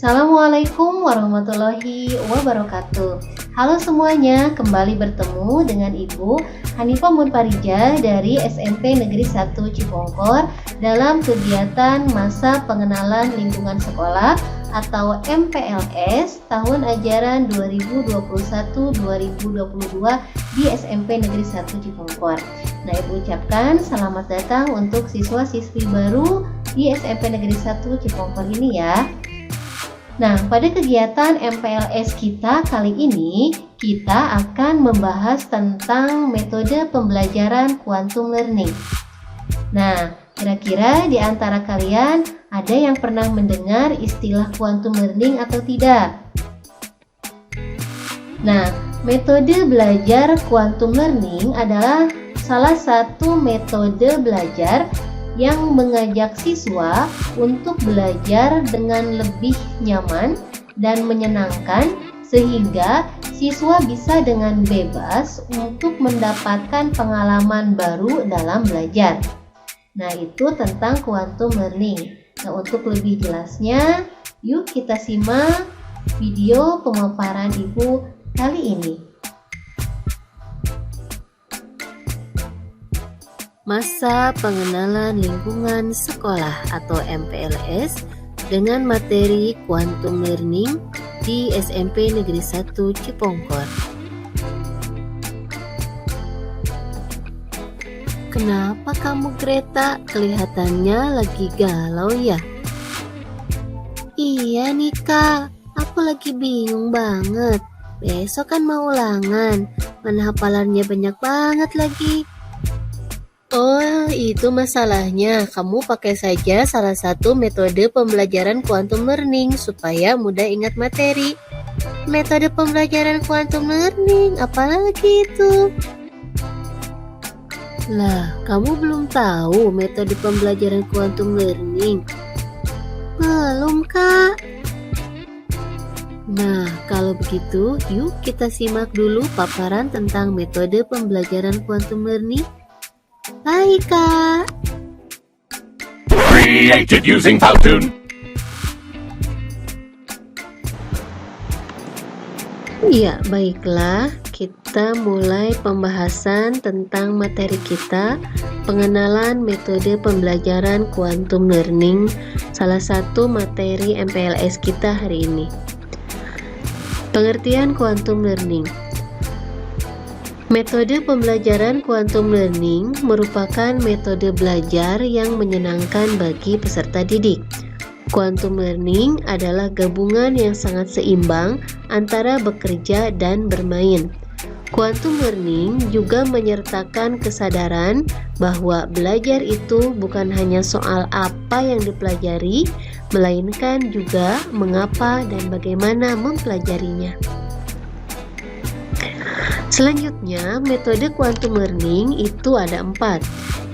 Assalamualaikum warahmatullahi wabarakatuh. Halo semuanya, kembali bertemu dengan Ibu Hanifah Munfarija dari SMP Negeri 1 Cipongkor dalam kegiatan Masa Pengenalan Lingkungan Sekolah atau MPLS tahun ajaran 2021-2022 di SMP Negeri 1 Cipongkor. Nah, Ibu ucapkan selamat datang untuk siswa-siswi baru di SMP Negeri 1 Cipongkor ini ya. Nah, pada kegiatan MPLS kita kali ini, kita akan membahas tentang metode pembelajaran quantum learning. Nah, kira-kira di antara kalian ada yang pernah mendengar istilah quantum learning atau tidak? Nah, metode belajar quantum learning adalah salah satu metode belajar yang mengajak siswa untuk belajar dengan lebih nyaman dan menyenangkan sehingga siswa bisa dengan bebas untuk mendapatkan pengalaman baru dalam belajar. Nah, itu tentang quantum learning. Nah, untuk lebih jelasnya, yuk kita simak video pemaparan Ibu kali ini. Masa Pengenalan Lingkungan Sekolah atau MPLS dengan materi Quantum Learning di SMP Negeri 1 Cipongkor. Kenapa kamu, Greta? Kelihatannya lagi galau ya? Iya nih Kak, aku lagi bingung banget. Besok kan mau ulangan, mana hafalannya banyak banget lagi. Oh, itu masalahnya. Kamu pakai saja salah satu metode pembelajaran quantum learning supaya mudah ingat materi. Metode pembelajaran quantum learning, apalagi itu? Lah, kamu belum tahu metode pembelajaran quantum learning? Belum, Kak. Nah, kalau begitu, yuk kita simak dulu paparan tentang metode pembelajaran quantum learning. Baik, Kak. Created using Powtoon. Ya, baiklah. Kita mulai pembahasan tentang materi kita, pengenalan metode pembelajaran quantum learning, salah satu materi MPLS kita hari ini. Pengertian quantum learning. Metode pembelajaran quantum learning merupakan metode belajar yang menyenangkan bagi peserta didik. Quantum learning adalah gabungan yang sangat seimbang antara bekerja dan bermain. Quantum learning juga menyertakan kesadaran bahwa belajar itu bukan hanya soal apa yang dipelajari, melainkan juga mengapa dan bagaimana mempelajarinya. Selanjutnya, metode quantum learning itu ada 4.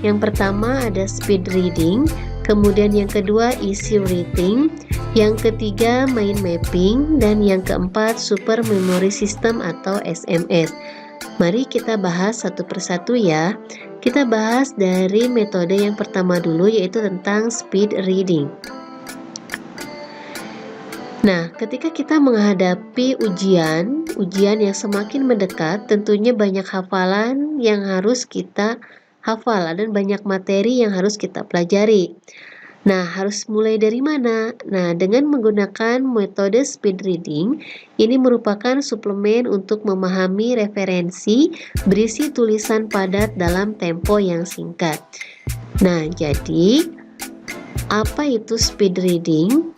Yang pertama ada speed reading, kemudian yang kedua easy reading, yang ketiga mind mapping, dan yang keempat super memory system atau SMS. Mari kita bahas satu persatu ya. Kita bahas dari metode yang pertama dulu, yaitu tentang speed reading. Nah, ketika kita menghadapi ujian yang semakin mendekat, tentunya banyak hafalan yang harus kita hafal dan banyak materi yang harus kita pelajari. Nah, harus mulai dari mana? Nah, dengan menggunakan metode speed reading, ini merupakan suplemen untuk memahami referensi berisi tulisan padat dalam tempo yang singkat. Nah, jadi apa itu speed reading?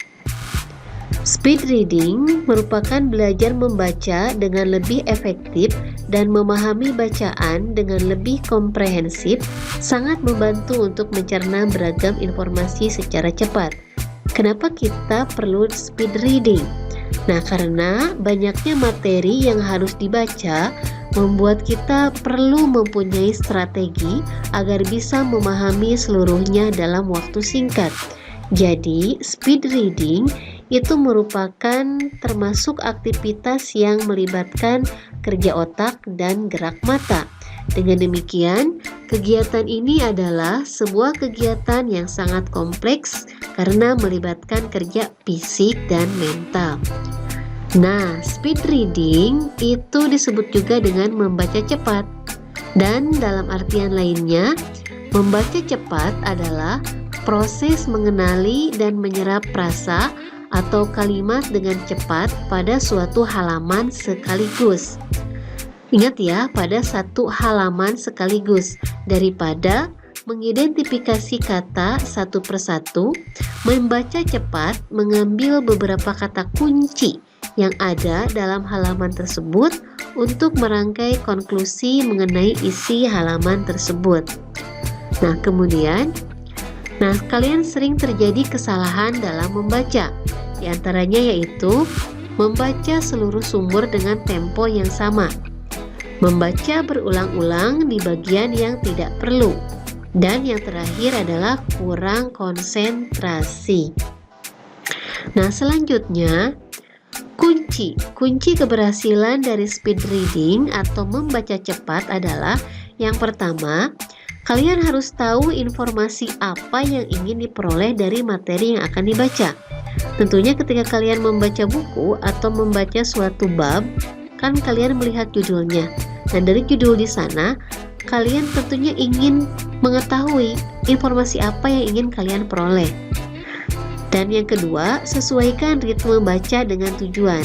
Speed reading merupakan belajar membaca dengan lebih efektif dan memahami bacaan dengan lebih komprehensif, sangat membantu untuk mencerna beragam informasi secara cepat. Kenapa kita perlu speed reading? Nah, karena banyaknya materi yang harus dibaca membuat kita perlu mempunyai strategi agar bisa memahami seluruhnya dalam waktu singkat. Jadi, speed reading itu merupakan termasuk aktivitas yang melibatkan kerja otak dan gerak mata. Dengan demikian, kegiatan ini adalah sebuah kegiatan yang sangat kompleks karena melibatkan kerja fisik dan mental. Nah, speed reading itu disebut juga dengan membaca cepat. Dan dalam artian lainnya, membaca cepat adalah proses mengenali dan menyerap frasa atau kalimat dengan cepat pada suatu halaman sekaligus. Ingat ya, pada satu halaman sekaligus, daripada mengidentifikasi kata satu persatu, membaca cepat mengambil beberapa kata kunci yang ada dalam halaman tersebut untuk merangkai konklusi mengenai isi halaman tersebut. Nah, kalian sering terjadi kesalahan dalam membaca. Di antaranya yaitu membaca seluruh sumber dengan tempo yang sama, membaca berulang-ulang di bagian yang tidak perlu, dan yang terakhir adalah kurang konsentrasi. Nah, selanjutnya kunci keberhasilan dari speed reading atau membaca cepat adalah yang pertama, kalian harus tahu informasi apa yang ingin diperoleh dari materi yang akan dibaca. Tentunya ketika kalian membaca buku atau membaca suatu bab, kan kalian melihat judulnya. Dan dari judul di sana, kalian tentunya ingin mengetahui informasi apa yang ingin kalian peroleh. Dan yang kedua, sesuaikan ritme baca dengan tujuan.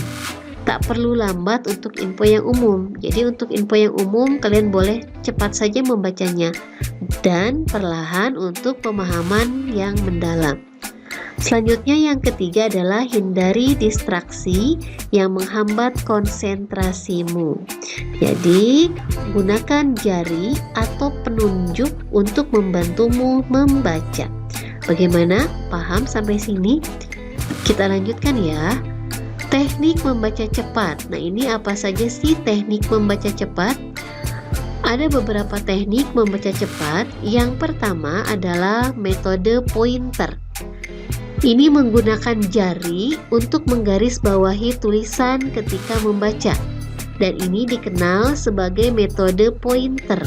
Tak perlu lambat untuk info yang umum. Jadi untuk info yang umum kalian boleh cepat saja membacanya, dan perlahan untuk pemahaman yang mendalam. Selanjutnya yang ketiga adalah hindari distraksi yang menghambat konsentrasimu. Jadi gunakan jari atau penunjuk untuk membantumu membaca. Bagaimana? Paham sampai sini? Kita lanjutkan ya. Teknik membaca cepat. Nah, ini apa saja sih teknik membaca cepat? Ada beberapa teknik membaca cepat. Yang pertama adalah metode pointer. Ini menggunakan jari untuk menggarisbawahi tulisan ketika membaca. Dan ini dikenal sebagai metode pointer.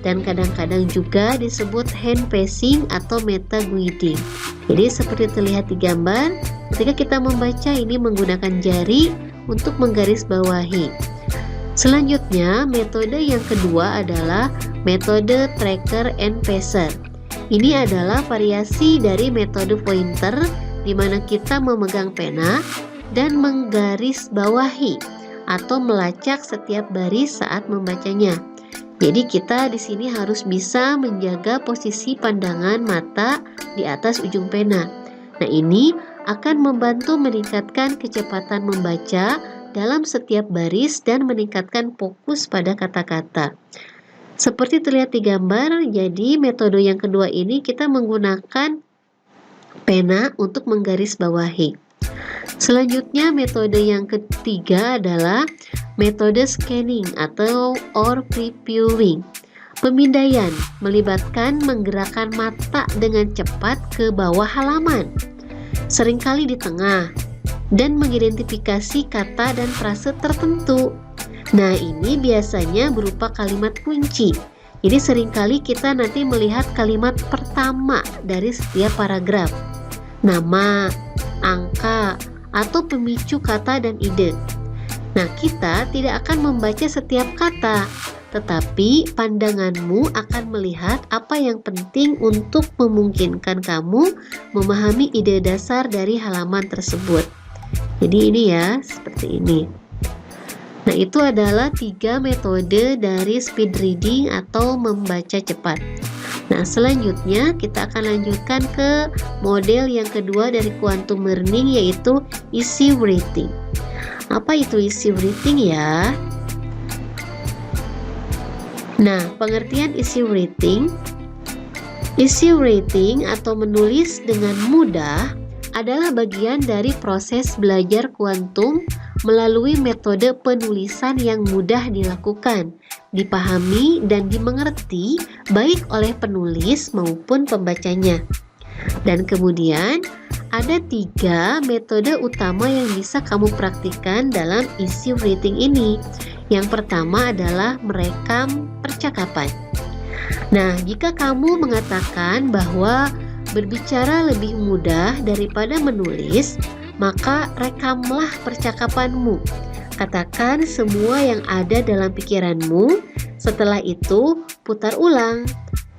Dan kadang-kadang juga disebut hand pacing atau meta guiding. Jadi seperti terlihat di gambar, ketika kita membaca ini menggunakan jari untuk menggarisbawahi. Selanjutnya, metode yang kedua adalah metode tracker and pacer. Ini adalah variasi dari metode pointer di mana kita memegang pena dan menggarisbawahi atau melacak setiap baris saat membacanya. Jadi kita di sini harus bisa menjaga posisi pandangan mata di atas ujung pena. Nah, ini akan membantu meningkatkan kecepatan membaca dalam setiap baris dan meningkatkan fokus pada kata-kata. Seperti terlihat di gambar, jadi metode yang kedua ini kita menggunakan pena untuk menggarisbawahi. Selanjutnya metode yang ketiga adalah metode scanning atau previewing. Pemindaian melibatkan menggerakkan mata dengan cepat ke bawah halaman, seringkali di tengah, dan mengidentifikasi kata dan frase tertentu. Nah, ini biasanya berupa kalimat kunci. Jadi seringkali kita nanti melihat kalimat pertama dari setiap paragraf, nama, angka, atau pemicu kata dan ide. Nah, kita tidak akan membaca setiap kata, tetapi pandanganmu akan melihat apa yang penting untuk memungkinkan kamu memahami ide dasar dari halaman tersebut. Jadi ini ya, seperti ini. Nah, itu adalah 3 metode dari speed reading atau membaca cepat. Nah, selanjutnya kita akan lanjutkan ke model yang kedua dari quantum learning, yaitu easy reading. Apa itu easy reading ya? Nah, pengertian easy reading atau menulis dengan mudah adalah bagian dari proses belajar kuantum melalui metode penulisan yang mudah dilakukan, dipahami, dan dimengerti baik oleh penulis maupun pembacanya. Dan kemudian ada 3 metode utama yang bisa kamu praktikkan dalam isi writing ini. Yang pertama adalah merekam percakapan. Nah, jika kamu mengatakan bahwa berbicara lebih mudah daripada menulis, maka rekamlah percakapanmu. Katakan semua yang ada dalam pikiranmu. Setelah itu, putar ulang.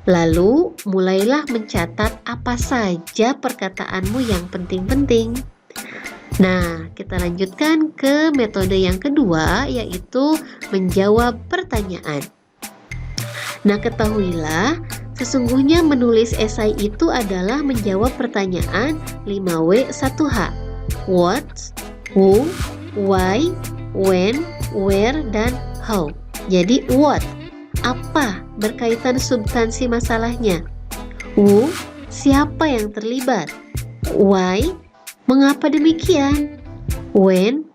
Lalu, mulailah mencatat apa saja perkataanmu yang penting-penting. Nah, kita lanjutkan ke metode yang kedua, yaitu menjawab pertanyaan. Nah, ketahuilah, sesungguhnya menulis esai itu adalah menjawab pertanyaan 5W1H. What, who, why, when, where, dan how. Jadi what, apa berkaitan substansi masalahnya. Who, siapa yang terlibat. Why, mengapa demikian. When,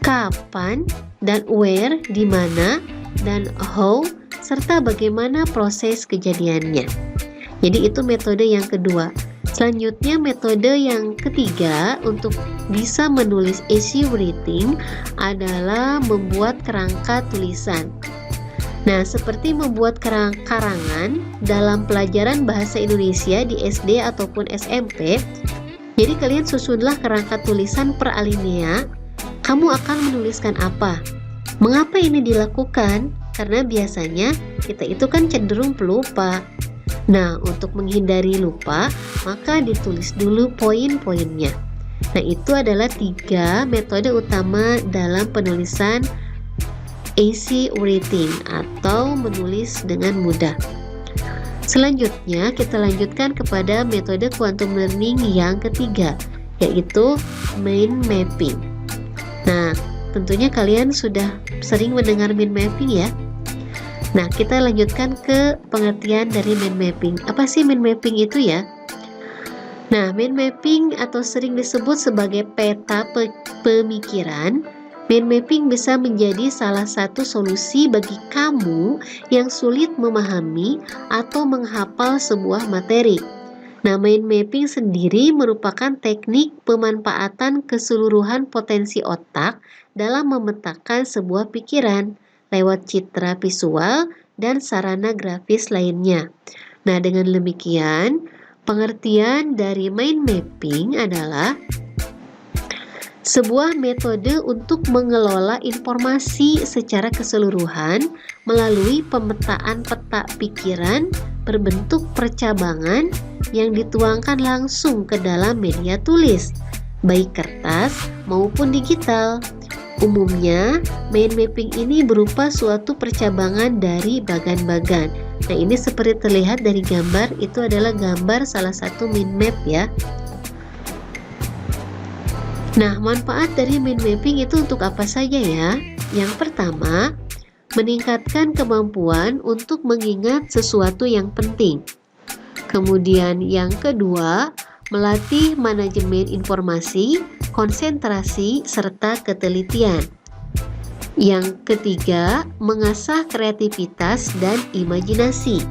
kapan, dan where, di mana, dan how, serta bagaimana proses kejadiannya. Jadi itu metode yang kedua. Selanjutnya metode yang ketiga untuk bisa menulis essay writing adalah membuat kerangka tulisan. Nah, seperti membuat karangan dalam pelajaran bahasa Indonesia di SD ataupun SMP, jadi kalian susunlah kerangka tulisan per alinea. Kamu akan menuliskan apa? Mengapa ini dilakukan? Karena biasanya kita itu kan cenderung pelupa. Nah, untuk menghindari lupa, maka ditulis dulu poin-poinnya. Nah, itu adalah 3 metode utama dalam penulisan essay writing atau menulis dengan mudah. Selanjutnya kita lanjutkan kepada metode quantum learning yang ketiga, yaitu mind mapping. Nah, tentunya kalian sudah sering mendengar mind mapping ya. Nah, kita lanjutkan ke pengertian dari mind mapping. Apa sih mind mapping itu ya? Nah, mind mapping atau sering disebut sebagai peta pemikiran. Mind mapping bisa menjadi salah satu solusi bagi kamu yang sulit memahami atau menghafal sebuah materi. Nah, mind mapping sendiri merupakan teknik pemanfaatan keseluruhan potensi otak dalam memetakan sebuah pikiran lewat citra visual dan sarana grafis lainnya. Nah, dengan demikian, pengertian dari mind mapping adalah sebuah metode untuk mengelola informasi secara keseluruhan melalui pemetaan peta pikiran berbentuk percabangan yang dituangkan langsung ke dalam media tulis, baik kertas maupun digital. Umumnya, mind mapping ini berupa suatu percabangan dari bagan-bagan. Nah, ini seperti terlihat dari gambar, itu adalah gambar salah satu mind map ya. Nah, manfaat dari mind mapping itu untuk apa saja ya? Yang pertama, meningkatkan kemampuan untuk mengingat sesuatu yang penting. Kemudian yang kedua, melatih manajemen informasi, konsentrasi, serta ketelitian. Yang ketiga, mengasah kreativitas dan imajinasi.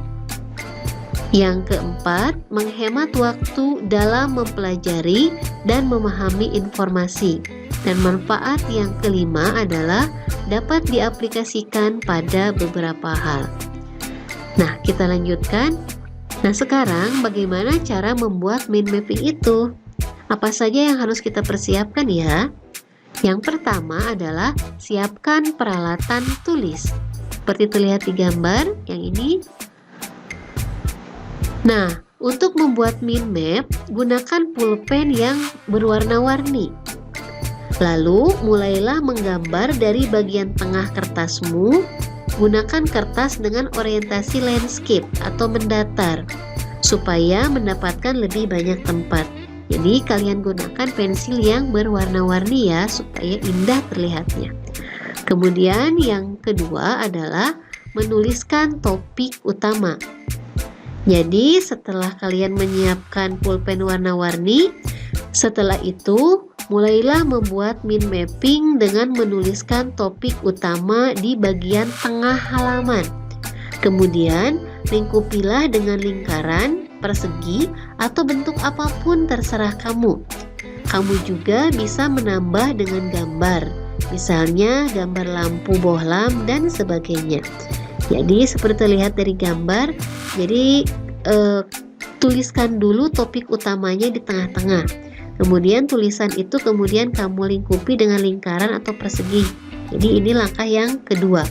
Yang keempat, menghemat waktu dalam mempelajari dan memahami informasi. Dan manfaat yang kelima adalah dapat diaplikasikan pada beberapa hal. Nah, kita lanjutkan. Nah, sekarang bagaimana cara membuat mind mapping itu? Apa saja yang harus kita persiapkan ya? Yang pertama adalah siapkan peralatan tulis. Seperti terlihat di gambar yang ini. Nah, untuk membuat mind map, gunakan pulpen yang berwarna-warni. Lalu, mulailah menggambar dari bagian tengah kertasmu. Gunakan kertas dengan orientasi landscape atau mendatar, supaya mendapatkan lebih banyak tempat. Jadi, kalian gunakan pensil yang berwarna-warni ya, supaya indah terlihatnya. Kemudian, yang kedua adalah menuliskan topik utama. Jadi setelah kalian menyiapkan pulpen warna-warni, setelah itu mulailah membuat mind mapping dengan menuliskan topik utama di bagian tengah halaman. Kemudian lingkupilah dengan lingkaran persegi, atau bentuk apapun terserah kamu. Kamu juga bisa menambah dengan gambar, misalnya gambar lampu bohlam dan sebagainya. Jadi seperti terlihat dari gambar, jadi tuliskan dulu topik utamanya di tengah-tengah. Kemudian tulisan itu kemudian kamu lingkupi dengan lingkaran atau persegi. Jadi ini langkah yang kedua.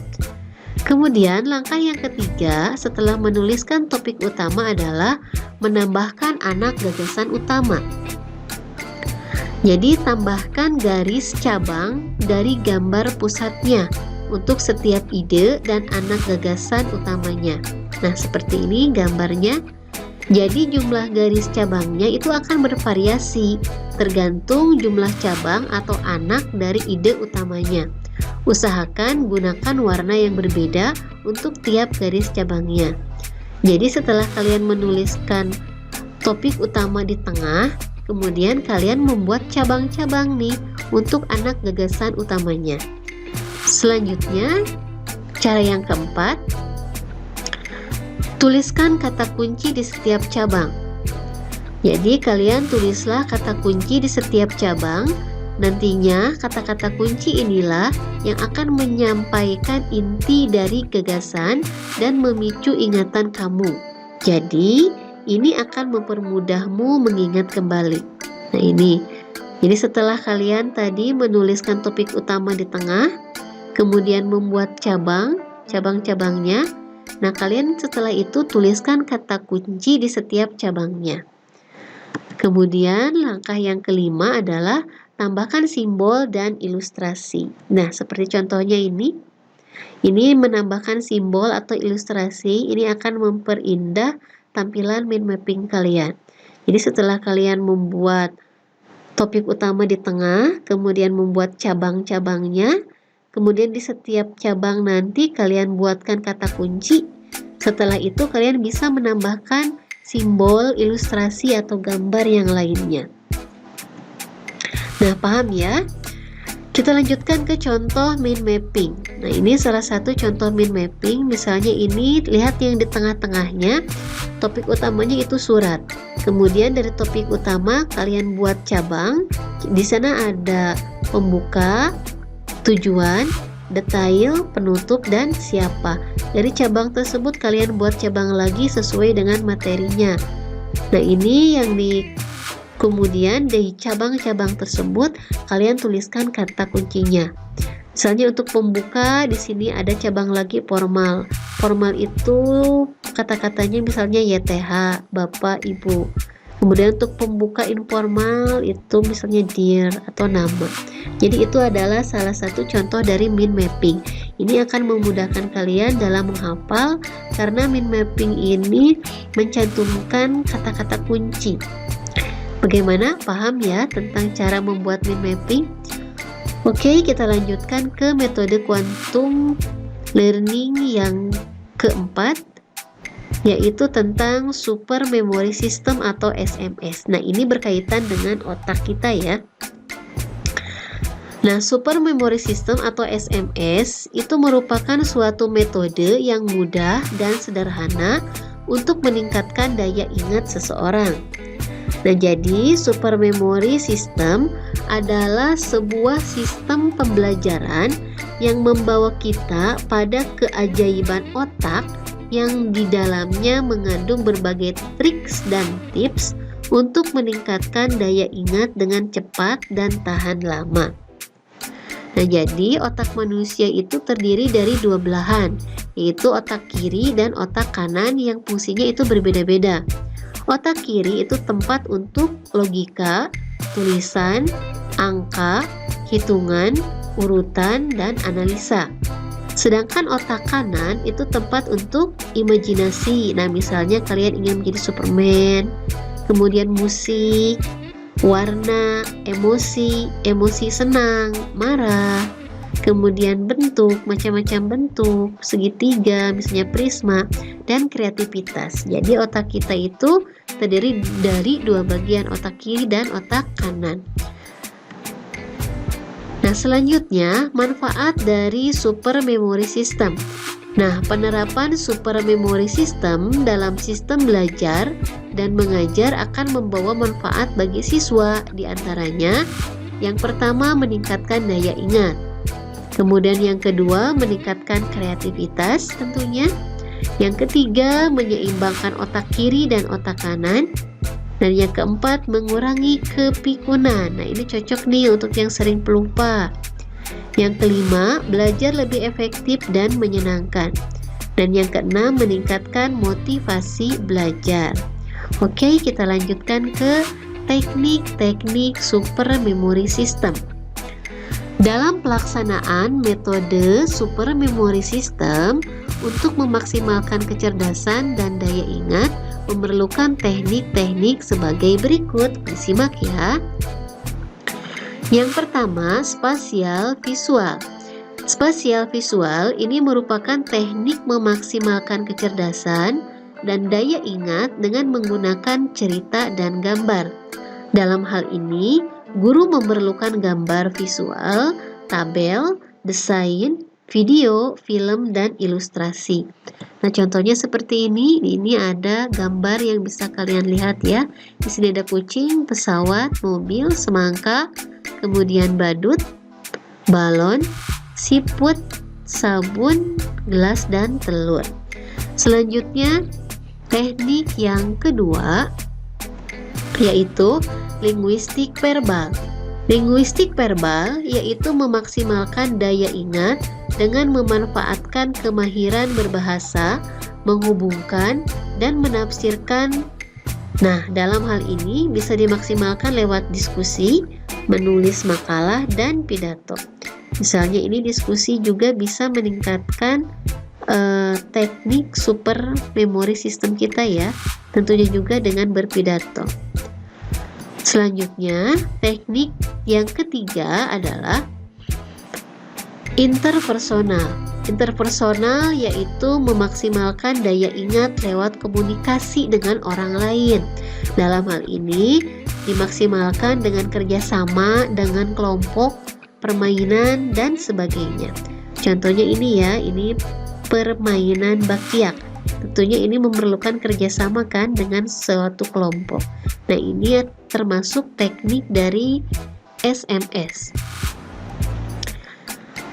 Kemudian langkah yang ketiga setelah menuliskan topik utama adalah menambahkan anak gagasan utama. Jadi tambahkan garis cabang dari gambar pusatnya untuk setiap ide dan anak gagasan utamanya. Nah, seperti ini gambarnya. Jadi jumlah garis cabangnya itu akan bervariasi tergantung jumlah cabang atau anak dari ide utamanya. Usahakan gunakan warna yang berbeda untuk tiap garis cabangnya. Jadi setelah kalian menuliskan topik utama di tengah, kemudian kalian membuat cabang-cabang nih untuk anak gagasan utamanya. Selanjutnya, cara yang keempat, tuliskan kata kunci di setiap cabang. Jadi kalian tulislah kata kunci di setiap cabang. Nantinya kata-kata kunci inilah yang akan menyampaikan inti dari gagasan dan memicu ingatan kamu. Jadi ini akan mempermudahmu mengingat kembali. Nah ini, jadi setelah kalian tadi menuliskan topik utama di tengah, kemudian membuat cabang-cabangnya, nah kalian setelah itu tuliskan kata kunci di setiap cabangnya. Kemudian langkah yang kelima adalah tambahkan simbol dan ilustrasi. Nah, seperti contohnya ini menambahkan simbol atau ilustrasi, ini akan memperindah tampilan mind mapping kalian. Jadi setelah kalian membuat topik utama di tengah, kemudian membuat cabang-cabangnya, kemudian di setiap cabang nanti kalian buatkan kata kunci. Setelah itu kalian bisa menambahkan simbol, ilustrasi, atau gambar yang lainnya. Nah, paham ya? Kita lanjutkan ke contoh mind mapping. Nah, ini salah satu contoh mind mapping. Misalnya ini, lihat yang di tengah-tengahnya, topik utamanya itu surat. Kemudian dari topik utama kalian buat cabang. Di sana ada pembuka, tujuan, detail, penutup, dan siapa. Dari cabang tersebut kalian buat cabang lagi sesuai dengan materinya. Nah, ini yang kemudian dari cabang-cabang tersebut kalian tuliskan kata kuncinya. Misalnya untuk pembuka di sini ada cabang lagi formal. Formal itu kata-katanya misalnya YTH, Bapak, Ibu. Kemudian untuk pembuka informal itu misalnya dear atau nama. Jadi itu adalah salah satu contoh dari mind mapping. Ini akan memudahkan kalian dalam menghafal karena mind mapping ini mencantumkan kata-kata kunci. Bagaimana? Paham ya tentang cara membuat mind mapping? Oke, kita lanjutkan ke metode quantum learning yang keempat, yaitu tentang super memory system atau SMS. Nah, ini berkaitan dengan otak kita ya. Nah, super memory system atau SMS itu merupakan suatu metode yang mudah dan sederhana untuk meningkatkan daya ingat seseorang. Nah, jadi super memory system adalah sebuah sistem pembelajaran yang membawa kita pada keajaiban otak yang di dalamnya mengandung berbagai triks dan tips untuk meningkatkan daya ingat dengan cepat dan tahan lama. Nah, jadi otak manusia itu terdiri dari dua belahan, yaitu otak kiri dan otak kanan yang fungsinya itu berbeda-beda. Otak kiri itu tempat untuk logika, tulisan, angka, hitungan, urutan, dan analisa. Sedangkan otak kanan itu tempat untuk imajinasi. Nah, misalnya kalian ingin menjadi Superman, kemudian musik, warna, emosi senang, marah, kemudian bentuk, macam-macam bentuk, segitiga, misalnya prisma, dan kreativitas. Jadi otak kita itu terdiri dari dua bagian, otak kiri dan otak kanan. Nah, selanjutnya manfaat dari super memory system. Nah, penerapan super memory system dalam sistem belajar dan mengajar akan membawa manfaat bagi siswa, diantaranya yang pertama meningkatkan daya ingat, kemudian yang kedua meningkatkan kreativitas tentunya, yang ketiga menyeimbangkan otak kiri dan otak kanan, dan yang keempat mengurangi kepikunan. Nah, ini cocok nih untuk yang sering pelupa. Yang kelima, belajar lebih efektif dan menyenangkan. Dan yang keenam, meningkatkan motivasi belajar. Oke, kita lanjutkan ke teknik-teknik super memory system. Dalam pelaksanaan metode super memory system, untuk memaksimalkan kecerdasan dan daya ingat, memerlukan teknik-teknik sebagai berikut. Disimak ya. Yang pertama, spasial visual. Spasial visual ini merupakan teknik memaksimalkan kecerdasan dan daya ingat dengan menggunakan cerita dan gambar. Dalam hal ini, guru memerlukan gambar visual, tabel, desain, video, film, dan ilustrasi. Nah, contohnya seperti ini. Ini ada gambar yang bisa kalian lihat ya. Di sini ada kucing, pesawat, mobil, semangka, kemudian badut, balon, siput, sabun, gelas, dan telur. Selanjutnya, teknik yang kedua yaitu linguistik verbal. Linguistik verbal yaitu memaksimalkan daya ingat dengan memanfaatkan kemahiran berbahasa, menghubungkan, dan menafsirkan. Nah, dalam hal ini bisa dimaksimalkan lewat diskusi, menulis makalah, dan pidato. Misalnya ini diskusi juga bisa meningkatkan teknik super memory system kita ya, tentunya juga dengan berpidato. Selanjutnya, teknik yang ketiga adalah interpersonal. Interpersonal yaitu memaksimalkan daya ingat lewat komunikasi dengan orang lain. Dalam hal ini dimaksimalkan dengan kerjasama dengan kelompok, permainan, dan sebagainya. Contohnya ini ya, ini permainan bakyak. Tentunya ini memerlukan kerjasama kan dengan suatu kelompok. Nah, ini termasuk teknik dari SMS.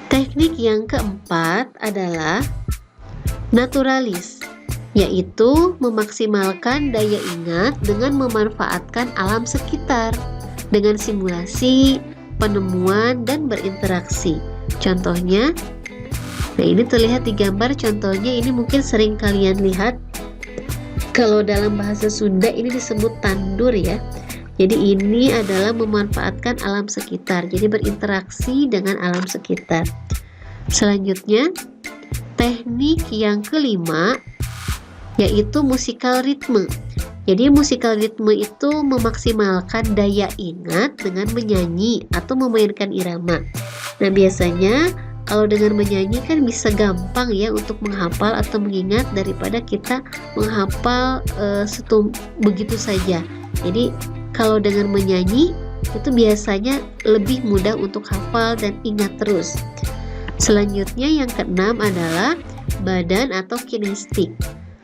Teknik yang keempat adalah naturalis, yaitu memaksimalkan daya ingat dengan memanfaatkan alam sekitar dengan simulasi, penemuan, dan berinteraksi. Contohnya, nah ini terlihat di gambar. Contohnya ini mungkin sering kalian lihat. Kalau dalam bahasa Sunda ini disebut tandur ya. Jadi ini adalah memanfaatkan alam sekitar. Jadi berinteraksi dengan alam sekitar. Selanjutnya, teknik yang kelima yaitu musikal ritme. Jadi musikal ritme itu memaksimalkan daya ingat dengan menyanyi atau memainkan irama. Nah, biasanya kalau dengan menyanyi kan bisa gampang ya untuk menghafal atau mengingat daripada kita menghafal begitu saja. Jadi kalau dengan menyanyi itu biasanya lebih mudah untuk hafal dan ingat terus. Selanjutnya yang keenam adalah badan atau kinestik.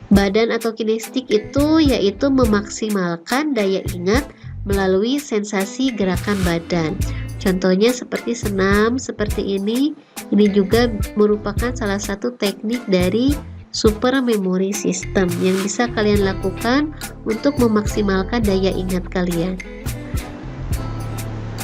Badan atau kinestik itu yaitu memaksimalkan daya ingat melalui sensasi gerakan badan. Contohnya seperti senam, seperti ini. Ini juga merupakan salah satu teknik dari super memory system yang bisa kalian lakukan untuk memaksimalkan daya ingat kalian.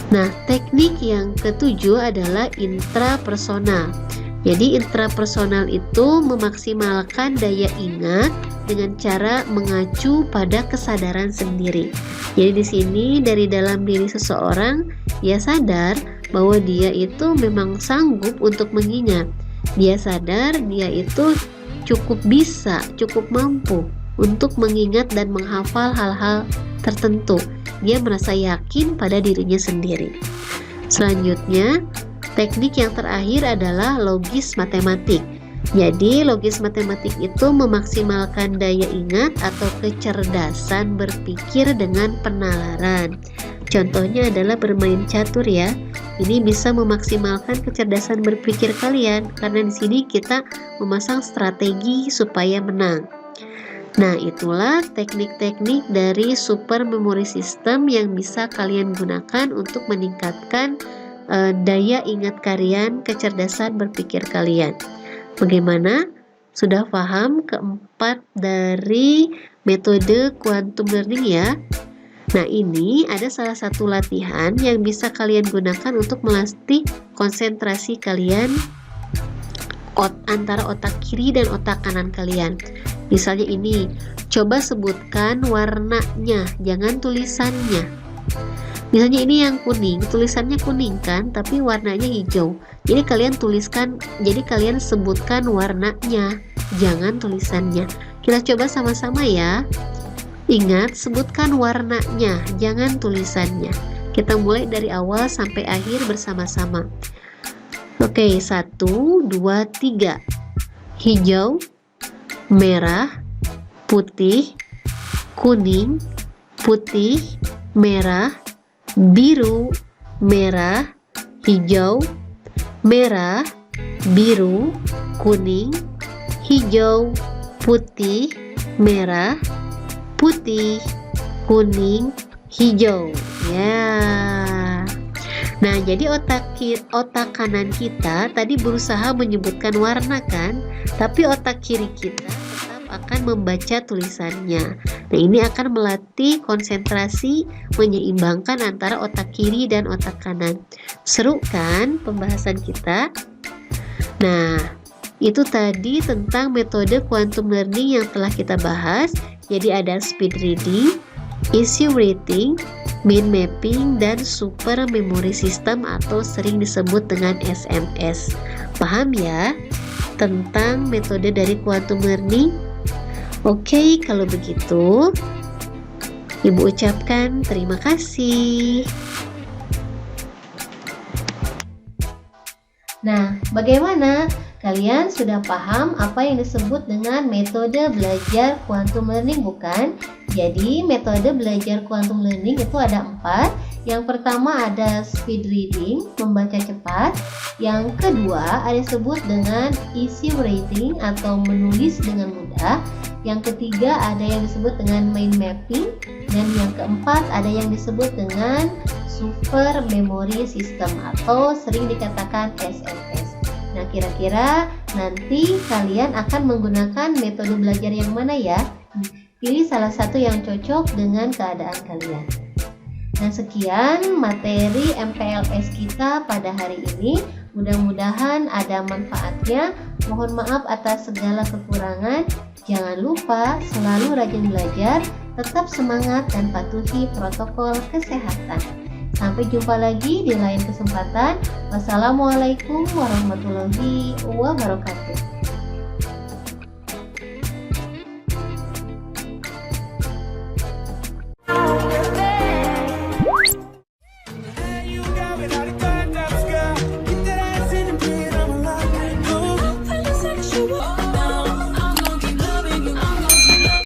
Nah, teknik yang ketujuh adalah intrapersonal. Jadi intrapersonal itu memaksimalkan daya ingat dengan cara mengacu pada kesadaran sendiri. Jadi di sini dari dalam diri seseorang dia sadar bahwa dia itu memang sanggup untuk mengingat. Dia sadar dia itu cukup bisa, cukup mampu untuk mengingat dan menghafal hal-hal tertentu. Dia merasa yakin pada dirinya sendiri. Selanjutnya, teknik yang terakhir adalah logis matematik. Jadi, logis matematik itu memaksimalkan daya ingat atau kecerdasan berpikir dengan penalaran. Contohnya adalah bermain catur ya. Ini bisa memaksimalkan kecerdasan berpikir kalian karena di sini kita memasang strategi supaya menang. Nah, itulah teknik-teknik dari super memory system yang bisa kalian gunakan untuk meningkatkan daya ingat kalian, kecerdasan berpikir kalian. Bagaimana? Sudah paham keempat dari metode quantum learning ya? Nah, ini ada salah satu latihan yang bisa kalian gunakan untuk melatih konsentrasi kalian antara otak kiri dan otak kanan kalian. Misalnya ini, coba sebutkan warnanya, jangan tulisannya. Misalnya ini yang kuning, tulisannya kuning kan, tapi warnanya hijau. Jadi kalian sebutkan warnanya, jangan tulisannya. Kita coba sama-sama ya. Ingat, sebutkan warnanya, jangan tulisannya. Kita mulai dari awal sampai akhir bersama-sama. Oke, 1, 2, 3. Hijau, merah, putih, kuning, putih, merah, biru, merah, hijau, merah, biru, kuning, hijau, putih, merah, putih, kuning, hijau. Ya. Nah, jadi otak kanan kita tadi berusaha menyebutkan warna kan, tapi otak kiri kita tetap akan membaca tulisannya. Nah, ini akan melatih konsentrasi, menyeimbangkan antara otak kiri dan otak kanan. Seru kan pembahasan kita? Nah, itu tadi tentang metode quantum learning yang telah kita bahas. Jadi ada speed reading, issue rating, mind mapping, dan super memory system atau sering disebut dengan SMS. Paham ya tentang metode dari quantum learning? Oke, kalau begitu Ibu ucapkan terima kasih. Nah, bagaimana? Kalian sudah paham apa yang disebut dengan metode belajar quantum learning bukan? Jadi metode belajar quantum learning itu ada 4. Yang pertama ada speed reading, membaca cepat. Yang kedua ada disebut dengan easy writing atau menulis dengan mudah. Yang ketiga ada yang disebut dengan mind mapping. Dan yang keempat ada yang disebut dengan super memory system atau sering dikatakan SMS. Nah, kira-kira nanti kalian akan menggunakan metode belajar yang mana ya? Pilih salah satu yang cocok dengan keadaan kalian. Nah, sekian materi MPLS kita pada hari ini. Mudah-mudahan ada manfaatnya. Mohon maaf atas segala kekurangan. Jangan lupa selalu rajin belajar, tetap semangat dan patuhi protokol kesehatan. Sampai jumpa lagi di lain kesempatan. Wassalamualaikum warahmatullahi wabarakatuh.